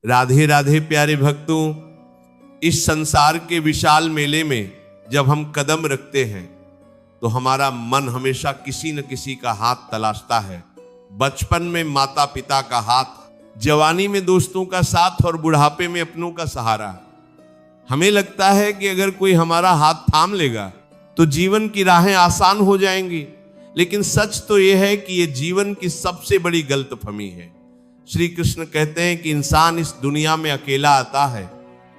राधे राधे प्यारे भक्तों, इस संसार के विशाल मेले में जब हम कदम रखते हैं तो हमारा मन हमेशा किसी न किसी का हाथ तलाशता है। बचपन में माता पिता का हाथ, जवानी में दोस्तों का साथ और बुढ़ापे में अपनों का सहारा। हमें लगता है कि अगर कोई हमारा हाथ थाम लेगा तो जीवन की राहें आसान हो जाएंगी, लेकिन सच तो यह है कि यह जीवन की सबसे बड़ी गलतफहमी है। श्री कृष्ण कहते हैं कि इंसान इस दुनिया में अकेला आता है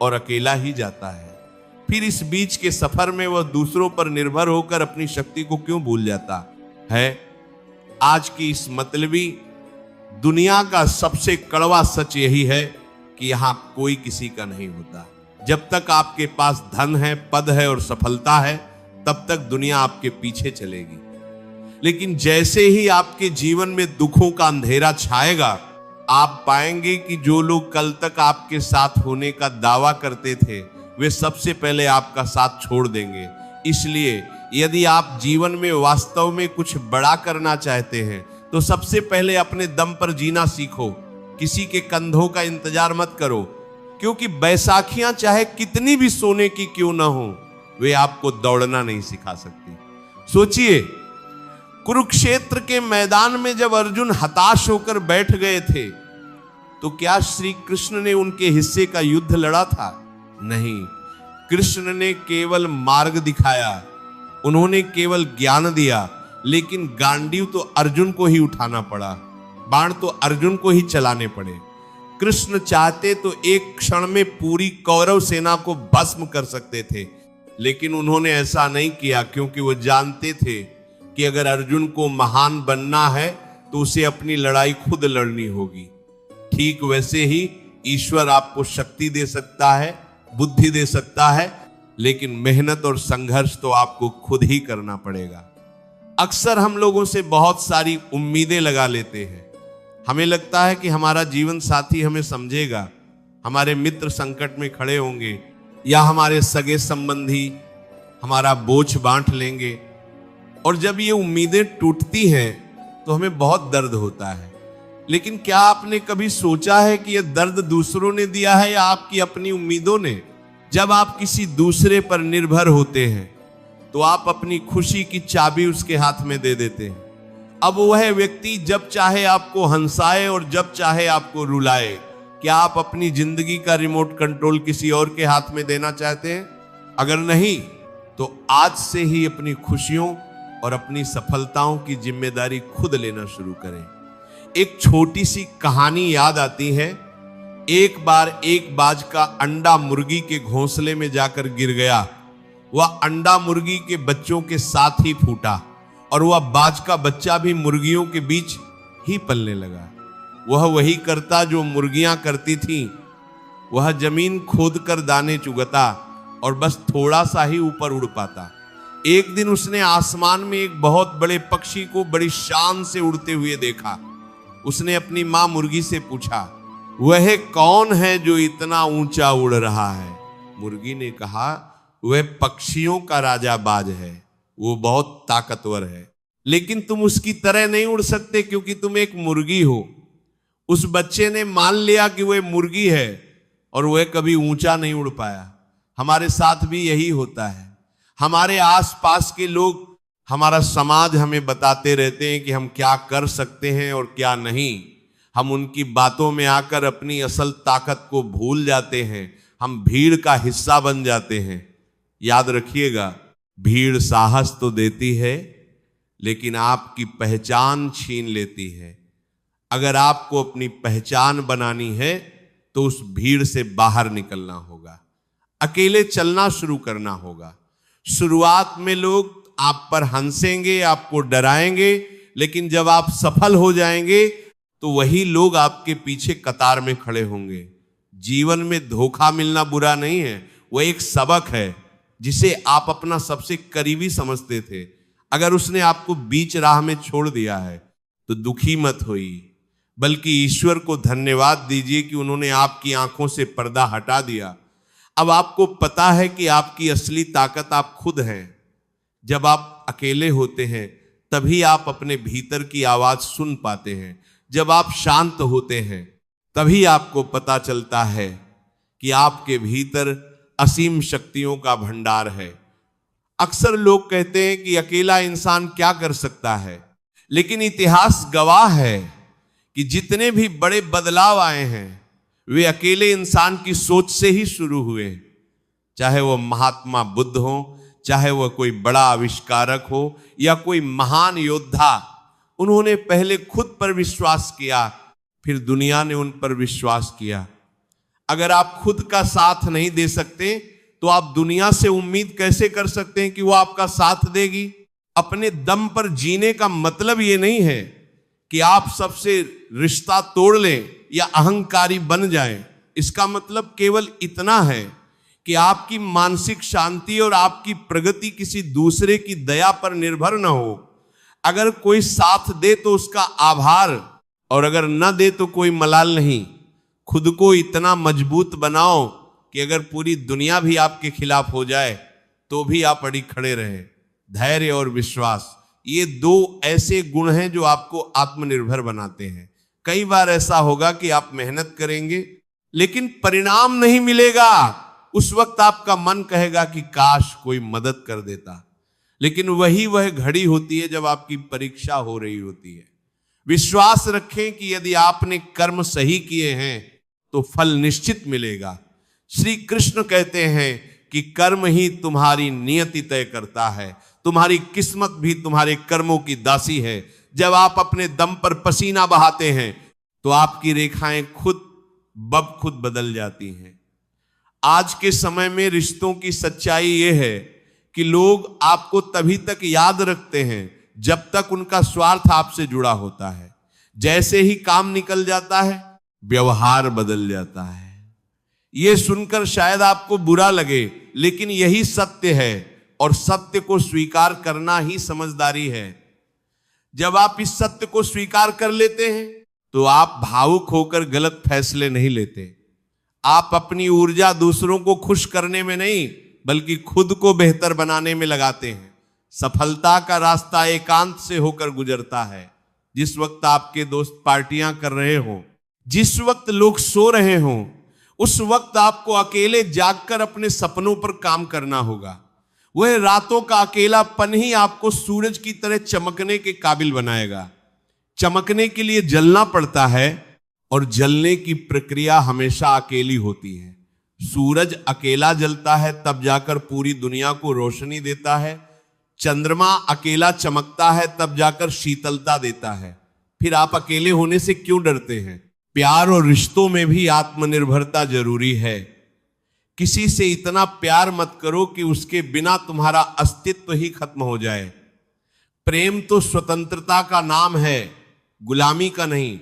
और अकेला ही जाता है। फिर इस बीच के सफर में वह दूसरों पर निर्भर होकर अपनी शक्ति को क्यों भूल जाता है। आज की इस मतलबी दुनिया का सबसे कड़वा सच यही है कि यहां कोई किसी का नहीं होता। जब तक आपके पास धन है, पद है और सफलता है, तब तक दुनिया आपके पीछे चलेगी। लेकिन जैसे ही आपके जीवन में दुखों का अंधेरा छाएगा, आप पाएंगे कि जो लोग कल तक आपके साथ होने का दावा करते थे, वे सबसे पहले आपका साथ छोड़ देंगे। इसलिए यदि आप जीवन में वास्तव में कुछ बड़ा करना चाहते हैं तो सबसे पहले अपने दम पर जीना सीखो। किसी के कंधों का इंतजार मत करो, क्योंकि बैसाखियां चाहे कितनी भी सोने की क्यों ना हो, वे आपको दौड़ना नहीं सिखा सकती। सोचिए, कुरुक्षेत्र के मैदान में जब अर्जुन हताश होकर बैठ गए थे तो क्या श्री कृष्ण ने उनके हिस्से का युद्ध लड़ा था? नहीं, कृष्ण ने केवल मार्ग दिखाया, उन्होंने केवल ज्ञान दिया, लेकिन गांडीव तो अर्जुन को ही उठाना पड़ा, बाण तो अर्जुन को ही चलाने पड़े। कृष्ण चाहते तो एक क्षण में पूरी कौरव सेना को भस्म कर सकते थे, लेकिन उन्होंने ऐसा नहीं किया, क्योंकि वो जानते थे कि अगर अर्जुन को महान बनना है तो उसे अपनी लड़ाई खुद लड़नी होगी। ठीक वैसे ही ईश्वर आपको शक्ति दे सकता है, बुद्धि दे सकता है, लेकिन मेहनत और संघर्ष तो आपको खुद ही करना पड़ेगा। अक्सर हम लोगों से बहुत सारी उम्मीदें लगा लेते हैं। हमें लगता है कि हमारा जीवन साथी हमें समझेगा, हमारे मित्र संकट में खड़े होंगे, या हमारे सगे संबंधी हमारा बोझ बांट लेंगे। और जब ये उम्मीदें टूटती हैं तो हमें बहुत दर्द होता है। लेकिन क्या आपने कभी सोचा है कि यह दर्द दूसरों ने दिया है या आपकी अपनी उम्मीदों ने? जब आप किसी दूसरे पर निर्भर होते हैं तो आप अपनी खुशी की चाबी उसके हाथ में दे देते हैं। अब वह व्यक्ति जब चाहे आपको हंसाए और जब चाहे आपको रुलाए। क्या आप अपनी जिंदगी का रिमोट कंट्रोल किसी और के हाथ में देना चाहते हैं? अगर नहीं, तो आज से ही अपनी खुशियों और अपनी सफलताओं की जिम्मेदारी खुद लेना शुरू करें। एक छोटी सी कहानी याद आती है। एक बार एक बाज का अंडा मुर्गी के घोंसले में जाकर गिर गया। वह अंडा मुर्गी के बच्चों के साथ ही फूटा और वह बाज का बच्चा भी मुर्गियों के बीच ही पलने लगा। वह वही करता जो मुर्गियां करती थीं। वह जमीन खोदकर दाने चुगता और बस थोड़ा सा ही ऊपर उड़ पाता। एक दिन उसने आसमान में एक बहुत बड़े पक्षी को बड़ी शान से उड़ते हुए देखा। उसने अपनी मां मुर्गी से पूछा, वह कौन है जो इतना ऊंचा उड़ रहा है? मुर्गी ने कहा, वह पक्षियों का राजा बाज है, वो बहुत ताकतवर है, लेकिन तुम उसकी तरह नहीं उड़ सकते क्योंकि तुम एक मुर्गी हो। उस बच्चे ने मान लिया कि वह मुर्गी है और वह कभी ऊंचा नहीं उड़ पाया। हमारे साथ भी यही होता है। हमारे आसपास के लोग, हमारा समाज हमें बताते रहते हैं कि हम क्या कर सकते हैं और क्या नहीं। हम उनकी बातों में आकर अपनी असल ताकत को भूल जाते हैं। हम भीड़ का हिस्सा बन जाते हैं। याद रखिएगा, भीड़ साहस तो देती है, लेकिन आपकी पहचान छीन लेती है। अगर आपको अपनी पहचान बनानी है तो उस भीड़ से बाहर निकलना होगा, अकेले चलना शुरू करना होगा। शुरुआत में लोग आप पर हंसेंगे, आपको डराएंगे, लेकिन जब आप सफल हो जाएंगे तो वही लोग आपके पीछे कतार में खड़े होंगे। जीवन में धोखा मिलना बुरा नहीं है, वह एक सबक है जिसे आप अपना सबसे करीबी समझते थे। अगर उसने आपको बीच राह में छोड़ दिया है तो दुखी मत होइए, बल्कि ईश्वर को धन्यवाद दीजिए कि उन्होंने आपकी आंखों से पर्दा हटा दिया। अब आपको पता है कि आपकी असली ताकत आप खुद हैं। जब आप अकेले होते हैं तभी आप अपने भीतर की आवाज सुन पाते हैं। जब आप शांत होते हैं तभी आपको पता चलता है कि आपके भीतर असीम शक्तियों का भंडार है। अक्सर लोग कहते हैं कि अकेला इंसान क्या कर सकता है, लेकिन इतिहास गवाह है कि जितने भी बड़े बदलाव आए हैं वे अकेले इंसान की सोच से ही शुरू हुए। चाहे वह महात्मा बुद्ध हो, चाहे वह कोई बड़ा आविष्कारक हो या कोई महान योद्धा, उन्होंने पहले खुद पर विश्वास किया, फिर दुनिया ने उन पर विश्वास किया। अगर आप खुद का साथ नहीं दे सकते तो आप दुनिया से उम्मीद कैसे कर सकते हैं कि वो आपका साथ देगी। अपने दम पर जीने का मतलब ये नहीं है कि आप सबसे रिश्ता तोड़ लें या अहंकारी बन जाएं। इसका मतलब केवल इतना है कि आपकी मानसिक शांति और आपकी प्रगति किसी दूसरे की दया पर निर्भर न हो। अगर कोई साथ दे तो उसका आभार, और अगर न दे तो कोई मलाल नहीं। खुद को इतना मजबूत बनाओ कि अगर पूरी दुनिया भी आपके खिलाफ हो जाए तो भी आप अड़ी खड़े रहे। धैर्य और विश्वास, ये दो ऐसे गुण हैं जो आपको आत्मनिर्भर बनाते हैं। कई बार ऐसा होगा कि आप मेहनत करेंगे लेकिन परिणाम नहीं मिलेगा। उस वक्त आपका मन कहेगा कि काश कोई मदद कर देता, लेकिन वह घड़ी होती है जब आपकी परीक्षा हो रही होती है। विश्वास रखें कि यदि आपने कर्म सही किए हैं तो फल निश्चित मिलेगा। श्री कृष्ण कहते हैं कि कर्म ही तुम्हारी नियति तय करता है, तुम्हारी किस्मत भी तुम्हारे कर्मों की दासी है। जब आप अपने दम पर पसीना बहाते हैं तो आपकी रेखाएं खुद बदल जाती हैं। आज के समय में रिश्तों की सच्चाई यह है कि लोग आपको तभी तक याद रखते हैं जब तक उनका स्वार्थ आपसे जुड़ा होता है। जैसे ही काम निकल जाता है व्यवहार बदल जाता है। यह सुनकर शायद आपको बुरा लगे, लेकिन यही सत्य है और सत्य को स्वीकार करना ही समझदारी है। जब आप इस सत्य को स्वीकार कर लेते हैं तो आप भावुक होकर गलत फैसले नहीं लेते। आप अपनी ऊर्जा दूसरों को खुश करने में नहीं बल्कि खुद को बेहतर बनाने में लगाते हैं। सफलता का रास्ता एकांत से होकर गुजरता है। जिस वक्त आपके दोस्त पार्टियां कर रहे हो, जिस वक्त लोग सो रहे हों, उस वक्त आपको अकेले जागकर अपने सपनों पर काम करना होगा। वह रातों का अकेलापन ही आपको सूरज की तरह चमकने के काबिल बनाएगा। चमकने के लिए जलना पड़ता है और जलने की प्रक्रिया हमेशा अकेली होती है। सूरज अकेला जलता है तब जाकर पूरी दुनिया को रोशनी देता है। चंद्रमा अकेला चमकता है तब जाकर शीतलता देता है। फिर आप अकेले होने से क्यों डरते हैं? प्यार और रिश्तों में भी आत्मनिर्भरता जरूरी है। किसी से इतना प्यार मत करो कि उसके बिना तुम्हारा अस्तित्व ही खत्म हो जाए। प्रेम तो स्वतंत्रता का नाम है, गुलामी का नहीं।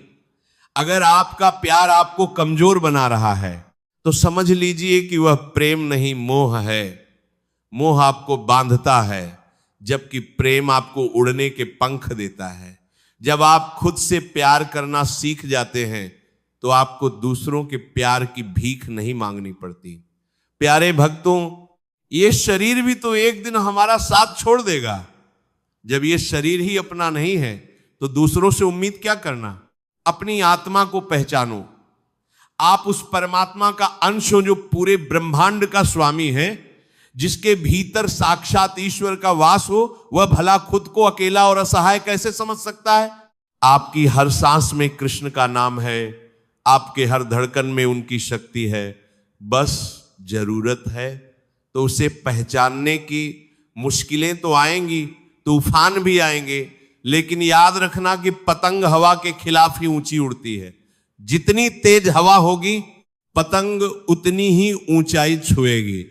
अगर आपका प्यार आपको कमजोर बना रहा है तो समझ लीजिए कि वह प्रेम नहीं, मोह है। मोह आपको बांधता है, जबकि प्रेम आपको उड़ने के पंख देता है। जब आप खुद से प्यार करना सीख जाते हैं तो आपको दूसरों के प्यार की भीख नहीं मांगनी पड़ती। प्यारे भक्तों, ये शरीर भी तो एक दिन हमारा साथ छोड़ देगा। जब ये शरीर ही अपना नहीं है तो दूसरों से उम्मीद क्या करना? अपनी आत्मा को पहचानो। आप उस परमात्मा का अंश हो जो पूरे ब्रह्मांड का स्वामी है, जिसके भीतर साक्षात ईश्वर का वास हो। वह भला खुद को अकेला और असहाय कैसे समझ सकता है? आपकी हर सांस में कृष्ण का नाम है, आपके हर धड़कन में उनकी शक्ति है। बस जरूरत है तो उसे पहचानने की। मुश्किलें तो आएंगी, तूफान भी आएंगे, लेकिन याद रखना कि पतंग हवा के खिलाफ ही ऊंची उड़ती है। जितनी तेज हवा होगी पतंग उतनी ही ऊंचाई छुएगी।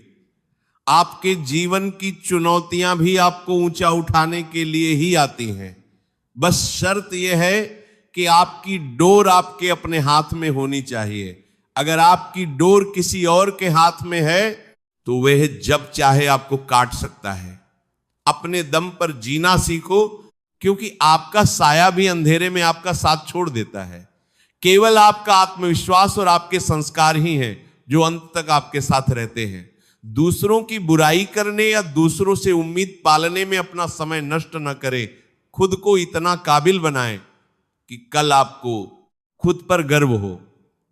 आपके जीवन की चुनौतियां भी आपको ऊंचा उठाने के लिए ही आती हैं। बस शर्त यह है कि आपकी डोर आपके अपने हाथ में होनी चाहिए। अगर आपकी डोर किसी और के हाथ में है तो वह जब चाहे आपको काट सकता है। अपने दम पर जीना सीखो, क्योंकि आपका साया भी अंधेरे में आपका साथ छोड़ देता है। केवल आपका आत्मविश्वास और आपके संस्कार ही हैं जो अंत तक आपके साथ रहते हैं। दूसरों की बुराई करने या दूसरों से उम्मीद पालने में अपना समय नष्ट न करें। खुद को इतना काबिल बनाएं कि कल आपको खुद पर गर्व हो।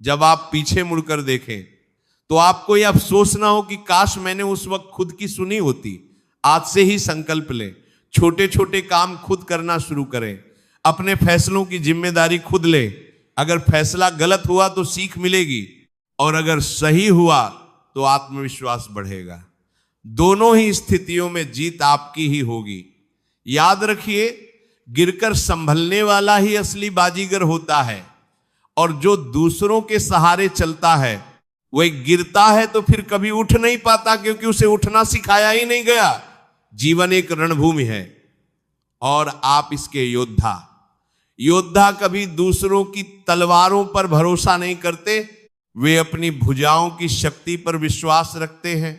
जब आप पीछे मुड़कर देखें तो आपको यह अफसोस ना हो कि काश मैंने उस वक्त खुद की सुनी होती। आज से ही संकल्प लें, छोटे छोटे काम खुद करना शुरू करें, अपने फैसलों की जिम्मेदारी खुद लें। अगर फैसला गलत हुआ तो सीख मिलेगी, और अगर सही हुआ तो आत्मविश्वास बढ़ेगा। दोनों ही स्थितियों में जीत आपकी ही होगी। याद रखिए, गिरकर संभलने वाला ही असली बाजीगर होता है, और जो दूसरों के सहारे चलता है वह गिरता है तो फिर कभी उठ नहीं पाता, क्योंकि उसे उठना सिखाया ही नहीं गया। जीवन एक रणभूमि है और आप इसके योद्धा। योद्धा कभी दूसरों की तलवारों पर भरोसा नहीं करते, वे अपनी भुजाओं की शक्ति पर विश्वास रखते हैं।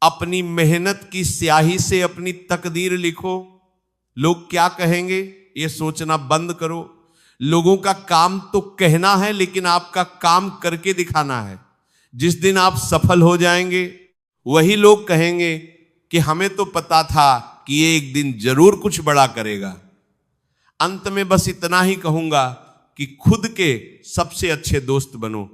अपनी मेहनत की स्याही से अपनी तकदीर लिखो। लोग क्या कहेंगे ये सोचना बंद करो। लोगों का काम तो कहना है, लेकिन आपका काम करके दिखाना है। जिस दिन आप सफल हो जाएंगे वही लोग कहेंगे कि हमें तो पता था कि ये एक दिन जरूर कुछ बड़ा करेगा। अंत में बस इतना ही कहूंगा कि खुद के सबसे अच्छे दोस्त बनो,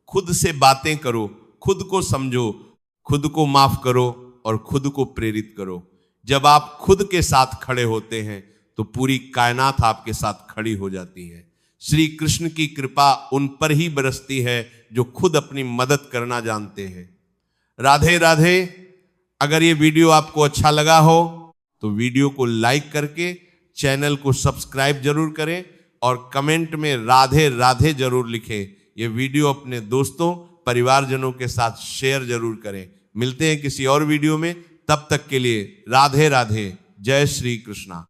खुद से बातें करो, खुद को समझो, खुद को माफ करो और खुद को प्रेरित करो। जब आप खुद के साथ खड़े होते हैं तो पूरी कायनात आपके साथ खड़ी हो जाती है। श्री कृष्ण की कृपा उन पर ही बरसती है जो खुद अपनी मदद करना जानते हैं। राधे राधे। अगर ये वीडियो आपको अच्छा लगा हो तो वीडियो को लाइक करके चैनल को सब्सक्राइब जरूर करें, और कमेंट में राधे राधे जरूर लिखें। ये वीडियो अपने दोस्तों परिवारजनों के साथ शेयर जरूर करें। मिलते हैं किसी और वीडियो में, तब तक के लिए राधे राधे। जय श्री कृष्णा।